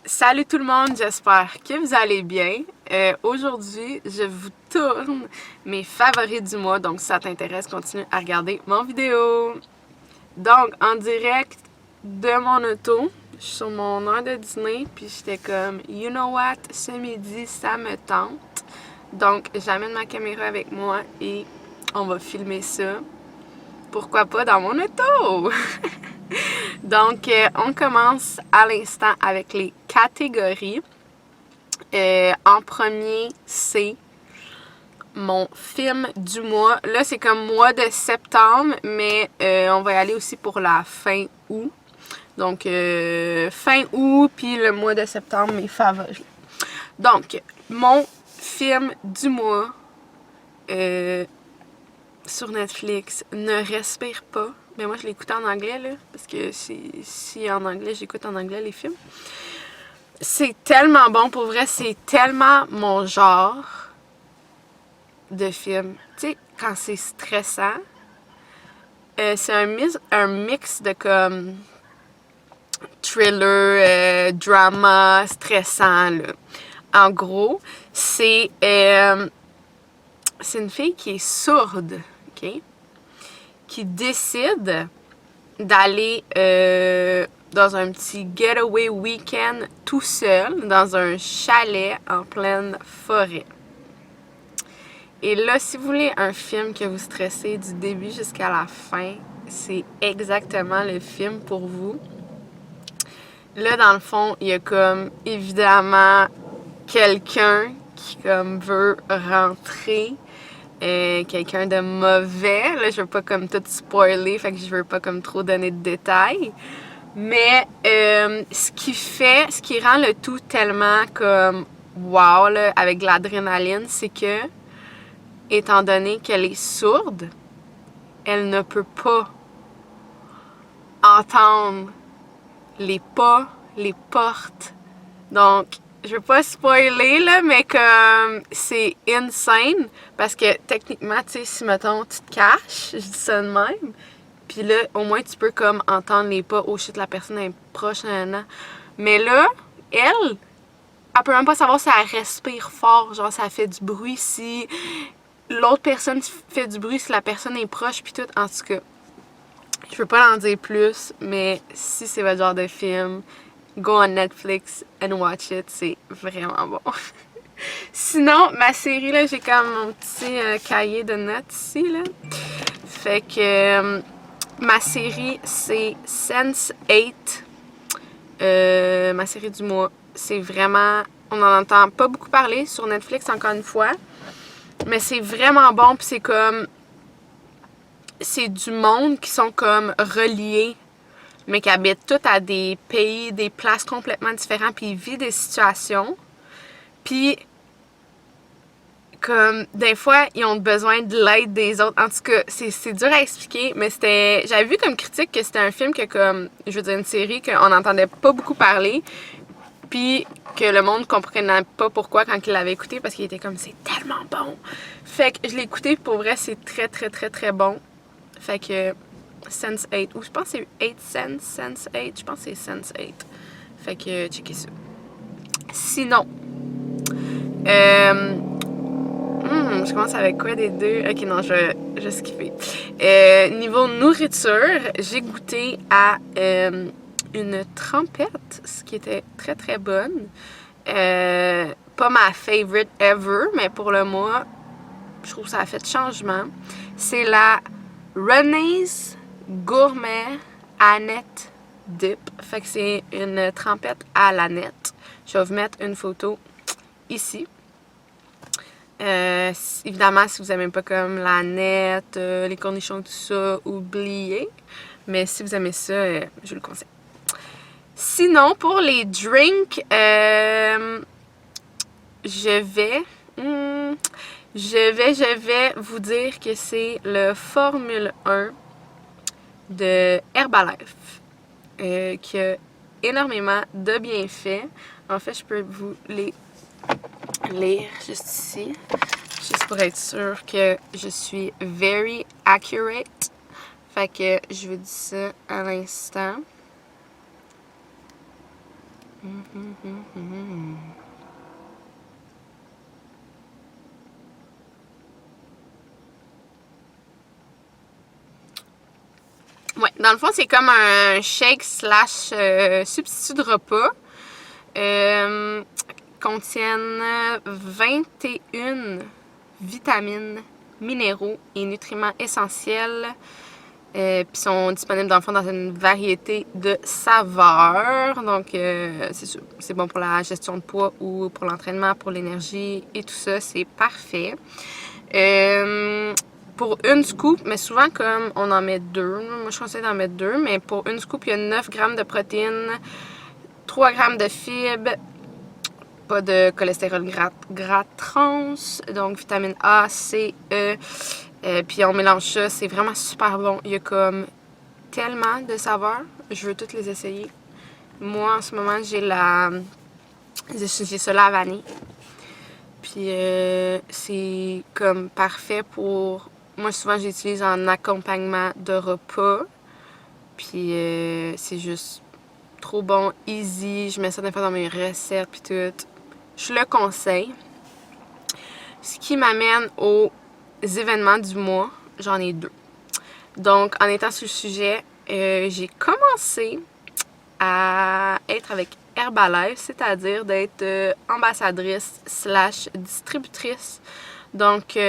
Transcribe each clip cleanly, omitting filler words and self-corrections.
Salut tout le monde, j'espère que vous allez bien. Aujourd'hui, je vous tourne mes favoris du mois, donc si ça t'intéresse, continue à regarder mon vidéo. Donc, en direct de mon auto, je suis sur mon heure de dîner, puis j'étais comme, you know what, ce midi, ça me tente. Donc, j'amène ma caméra avec moi et on va filmer ça. Pourquoi pas dans mon auto? Donc, on commence à l'instant avec les catégories. En premier, c'est mon film du mois. Là, c'est comme mois de septembre, mais on va y aller aussi pour la fin août. Donc, fin août, puis le mois de septembre, mes favoris. Donc, mon film du mois sur Netflix, Ne respire pas. Mais moi, je l'écoute en anglais, là, parce que si en anglais, j'écoute en anglais les films. C'est tellement bon, pour vrai, c'est tellement mon genre de film. Tu sais, quand c'est stressant, c'est un mix de comme thriller, drama, stressant, là. En gros, c'est une fille qui est sourde, OK? Qui décide d'aller dans un petit getaway week-end tout seul, dans un chalet en pleine forêt. Et là, si vous voulez un film que vous stressez du début jusqu'à la fin, c'est exactement le film pour vous. Là, dans le fond, il y a comme, évidemment, quelqu'un qui comme veut rentrer, quelqu'un de mauvais. Là, je veux pas comme tout spoiler, fait que je veux pas comme trop donner de détails. Mais ce qui rend le tout tellement comme wow, là, avec de l'adrénaline, c'est que, étant donné qu'elle est sourde, elle ne peut pas entendre les pas, les portes. Donc, je veux pas spoiler, là, mais comme c'est insane, parce que techniquement, tu sais, si, mettons, tu te caches, je dis ça de même, puis là, au moins, tu peux comme entendre les pas, oh shit, la personne est proche, nanana. Mais là, elle peut même pas savoir si elle respire fort, genre, ça fait du bruit, si l'autre personne fait du bruit, si la personne est proche, puis tout, en tout cas. Je peux pas en dire plus, mais si c'est votre genre de film, go on Netflix and watch it, c'est vraiment bon. Sinon, ma série, là, j'ai comme mon petit cahier de notes ici, là. Fait que ma série, c'est Sense8. Ma série du mois. C'est vraiment... On en entend pas beaucoup parler sur Netflix, encore une fois. Mais c'est vraiment bon, puis c'est comme... C'est du monde qui sont comme reliés, mais qui habitent tous à des pays, des places complètement différentes, puis ils vivent des situations. Puis, comme, des fois, ils ont besoin de l'aide des autres. En tout cas, c'est dur à expliquer, mais c'était... J'avais vu comme critique que c'était un film que, comme, je veux dire, une série qu'on n'entendait pas beaucoup parler, puis que le monde comprenait pas pourquoi quand il l'avait écouté, parce qu'il était comme, c'est tellement bon. Fait que je l'ai écouté, pour vrai, c'est très, très, très, très bon. Fait que Sense8, ou je pense que c'est 8 Sense, Sense8, je pense que c'est Sense8. Fait que checkez ça. Sinon, je commence avec quoi des deux? Ok, non, je vais skipper. Niveau nourriture, j'ai goûté à une trempette, ce qui était très très bonne. Pas ma favorite ever, mais pour le mois, je trouve que ça a fait changement. C'est la René's Gourmet Annette Dip. Fait que c'est une trempette à l'aneth. Je vais vous mettre une photo ici. Évidemment, si vous n'aimez pas comme l'aneth, les cornichons, tout ça, oubliez. Mais si vous aimez ça, je vous le conseille. Sinon, pour les drinks, je vais vous dire que c'est le Formule 1 de Herbalife, qui a énormément de bienfaits. En fait, je peux vous les lire juste ici, juste pour être sûre que je suis very accurate. Fait que je vous dis ça à l'instant. Ouais, dans le fond, c'est comme un shake slash substitut de repas. Contiennent 21 vitamines, minéraux et nutriments essentiels. Puis sont disponibles dans le fond dans une variété de saveurs. Donc, c'est sûr, c'est bon pour la gestion de poids ou pour l'entraînement, pour l'énergie et tout ça. C'est parfait. Pour une scoop, mais souvent comme on en met deux, moi je conseille d'en mettre deux, mais pour une scoop, il y a 9 grammes de protéines, 3 grammes de fibres, pas de cholestérol gras trans, donc vitamine A, C, E, puis on mélange ça, c'est vraiment super bon. Il y a comme tellement de saveurs, je veux toutes les essayer. Moi en ce moment j'ai ça à la vanille. Puis c'est comme parfait pour... Moi, souvent, j'utilise en accompagnement de repas. Puis c'est juste trop bon, easy. Je mets ça des fois dans mes recettes puis tout. Je le conseille. Ce qui m'amène aux événements du mois. J'en ai 2. Donc, en étant sur le sujet, j'ai commencé à être avec Herbalife, c'est-à-dire d'être ambassadrice slash distributrice. Donc,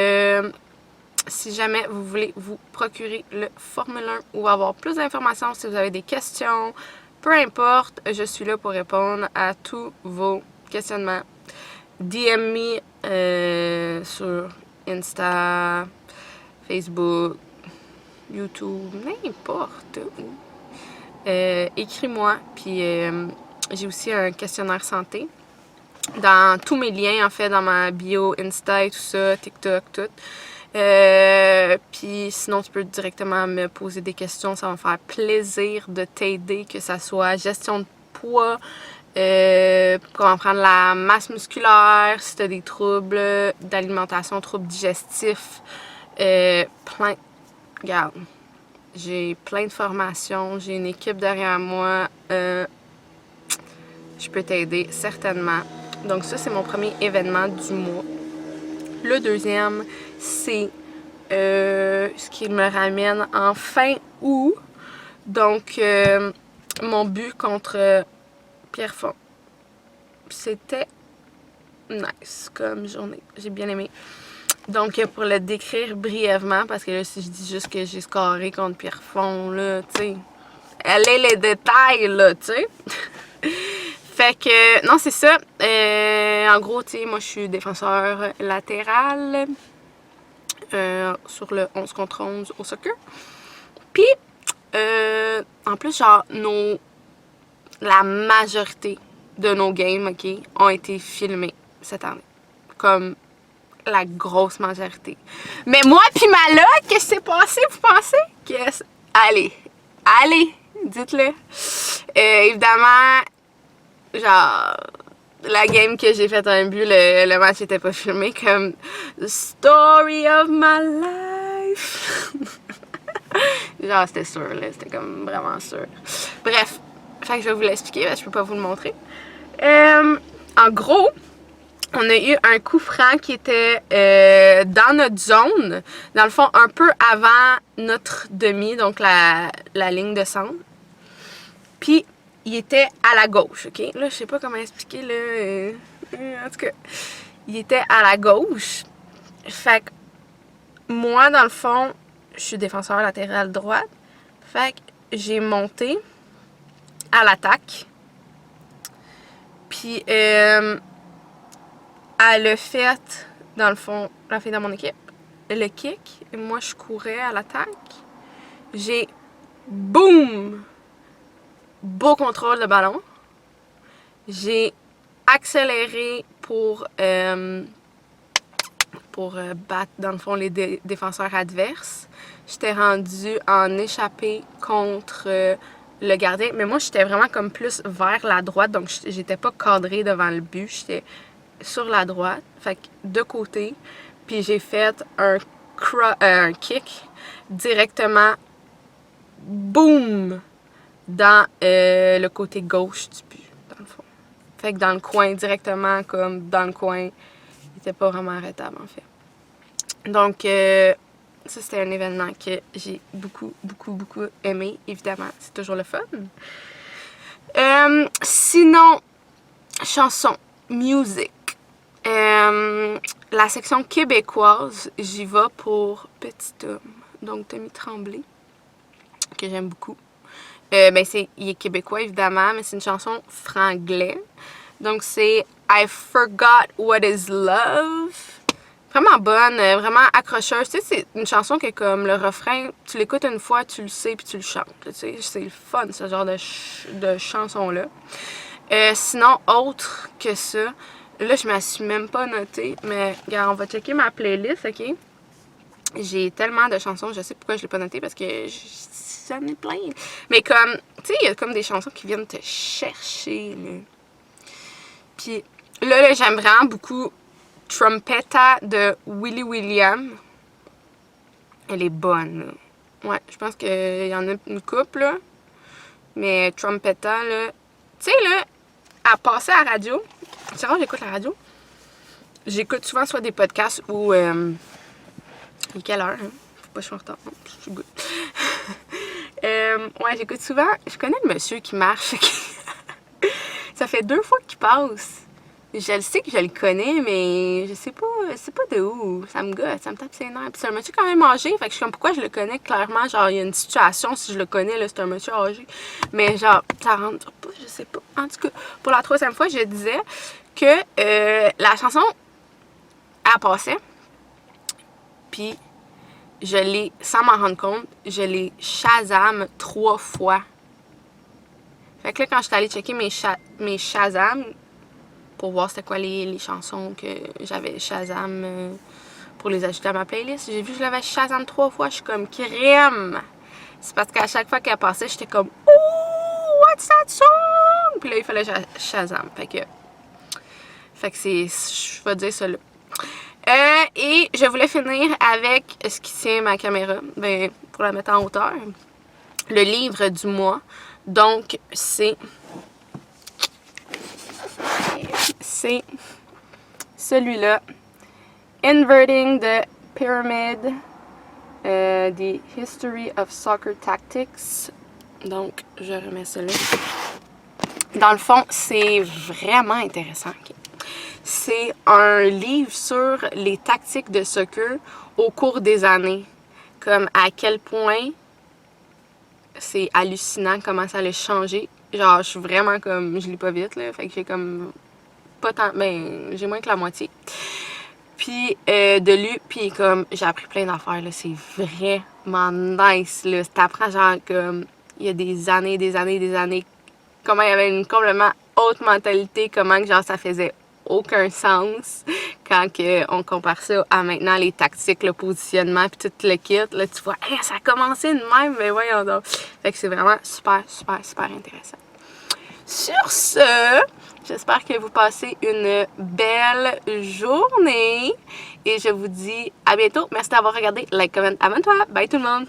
si jamais vous voulez vous procurer le Formule 1 ou avoir plus d'informations, si vous avez des questions, peu importe, je suis là pour répondre à tous vos questionnements. DM me sur Insta, Facebook, YouTube, n'importe où. Écris-moi, puis j'ai aussi un questionnaire santé dans tous mes liens, en fait, dans ma bio, Insta et tout ça, TikTok, tout. Puis sinon, tu peux directement me poser des questions, ça va me faire plaisir de t'aider, que ça soit gestion de poids, comment prendre la masse musculaire, si tu as des troubles d'alimentation, troubles digestifs, regarde, j'ai plein de formations, j'ai une équipe derrière moi, je peux t'aider certainement. Donc ça, c'est mon premier événement du mois. Le deuxième, c'est ce qui me ramène en fin août. Donc, mon but contre Pierrefonds. C'était nice comme journée. J'ai bien aimé. Donc, pour le décrire brièvement, parce que là, si je dis juste que j'ai scoré contre Pierrefonds, là, tu sais, elle est les détails, là, tu sais. Fait que, non, c'est ça. En gros, tu sais, moi, je suis défenseur latéral sur le 11 contre 11 au soccer. Puis, en plus, genre, la majorité de nos games, OK, ont été filmés cette année. Comme la grosse majorité. Mais moi puis ma lotte, qu'est-ce qui s'est passé, vous pensez? Allez, dites-le. Évidemment, genre, la game que j'ai fait un but, le match était pas filmé, comme The Story of My Life. Genre, c'était sûr, là, c'était comme vraiment sûr. Bref, fait que je vais vous l'expliquer, parce que je peux pas vous le montrer. En gros, on a eu un coup franc qui était dans notre zone, dans le fond, un peu avant notre demi, donc la ligne de centre. Puis, il était à la gauche, OK? Là, je sais pas comment expliquer, là. En tout cas, il était à la gauche. Fait que, moi, dans le fond, je suis défenseur latéral droite. Fait que, j'ai monté à l'attaque. Puis, elle a fait, dans le fond, la fille dans mon équipe, le kick. Et moi, je courais à l'attaque. J'ai, boum! Beau contrôle de ballon. J'ai accéléré pour battre, dans le fond, les défenseurs adverses. J'étais rendue en échappée contre le gardien. Mais moi, j'étais vraiment comme plus vers la droite. Donc, j'étais pas cadrée devant le but. J'étais sur la droite. Fait que de côté. Puis j'ai fait un kick directement. Boum! Dans le côté gauche du but, dans le fond. Fait que dans le coin, directement, comme dans le coin, il était pas vraiment arrêtable, en fait. Donc, ça, c'était un événement que j'ai beaucoup aimé, évidemment. C'est toujours le fun. Sinon, chansons, musique. La section québécoise, j'y vais pour Petit Homme. Donc, Tommy Tremblay, que j'aime beaucoup. Il est québécois, évidemment, mais c'est une chanson franglais. Donc, c'est I Forgot What Is Love. Vraiment bonne, vraiment accrocheuse. Tu sais, c'est une chanson que, comme le refrain, tu l'écoutes une fois, tu le sais, puis tu le chantes. Tu sais, c'est le fun, ce genre de chanson-là. Sinon, autre que ça, là, je ne me suis même pas notée, mais regarde, on va checker ma playlist, OK? J'ai tellement de chansons, je sais pourquoi je l'ai pas notée, parce que j'en ai plein. Mais comme, tu sais, il y a comme des chansons qui viennent te chercher, là. Puis là, j'aime vraiment beaucoup Trumpeta de Willie William. Elle est bonne, là. Ouais, je pense qu'il y en a une couple, là. Mais Trumpeta, là, tu sais, là, à passer à la radio, c'est rare, j'écoute la radio. J'écoute souvent soit des podcasts ou... il est quelle heure, hein? Faut pas que je sois en retard. Non, je suis good. Ouais, j'écoute souvent... Je connais le monsieur qui marche. Ça fait 2 fois qu'il passe. Je le sais que je le connais, mais je sais pas de où. Ça me gosse, ça me tape ses nerfs. Puis c'est un monsieur quand même âgé, fait que je suis comme, pourquoi je le connais clairement? Genre, il y a une situation, si je le connais, là, c'est un monsieur âgé. Mais genre, ça rentre pas, je sais pas. En tout cas, pour la 3e fois, je disais que la chanson, elle passait. Puis, je l'ai, sans m'en rendre compte, je l'ai Shazam 3 fois. Fait que là, quand je suis allée checker mes Shazam, pour voir c'était quoi les chansons que j'avais Shazam pour les ajouter à ma playlist. J'ai vu que je l'avais Shazam 3 fois. Je suis comme crème. C'est parce qu'à chaque fois qu'elle passait, j'étais comme oh, what's that song? Puis là, il fallait Shazam. Fait que c'est, je vais dire ça là. Et je voulais finir avec ce qui tient ma caméra, ben, pour la mettre en hauteur. Le livre du mois. Donc, c'est celui-là. Inverting the Pyramid, The History of Soccer Tactics. Donc, je remets celui-là. Dans le fond, c'est vraiment intéressant. C'est un livre sur les tactiques de soccer au cours des années. Comme à quel point c'est hallucinant comment ça allait changer. Genre, je suis vraiment comme... Je lis pas vite, là. Fait que j'ai comme... Pas tant... Ben, j'ai moins que la moitié. Puis, de lui, puis comme... J'ai appris plein d'affaires, là. C'est vraiment nice, là. T'apprends, genre, comme... Il y a des années... Comment il y avait une complètement autre mentalité. Comment que, genre, ça faisait aucun sens quand on compare ça à maintenant les tactiques, le positionnement puis tout le kit. Là, tu vois, hey, ça a commencé de même, mais voyons donc. Fait que c'est vraiment super intéressant. Sur ce, j'espère que vous passez une belle journée et je vous dis à bientôt. Merci d'avoir regardé. Like, comment, abonne-toi. Bye tout le monde!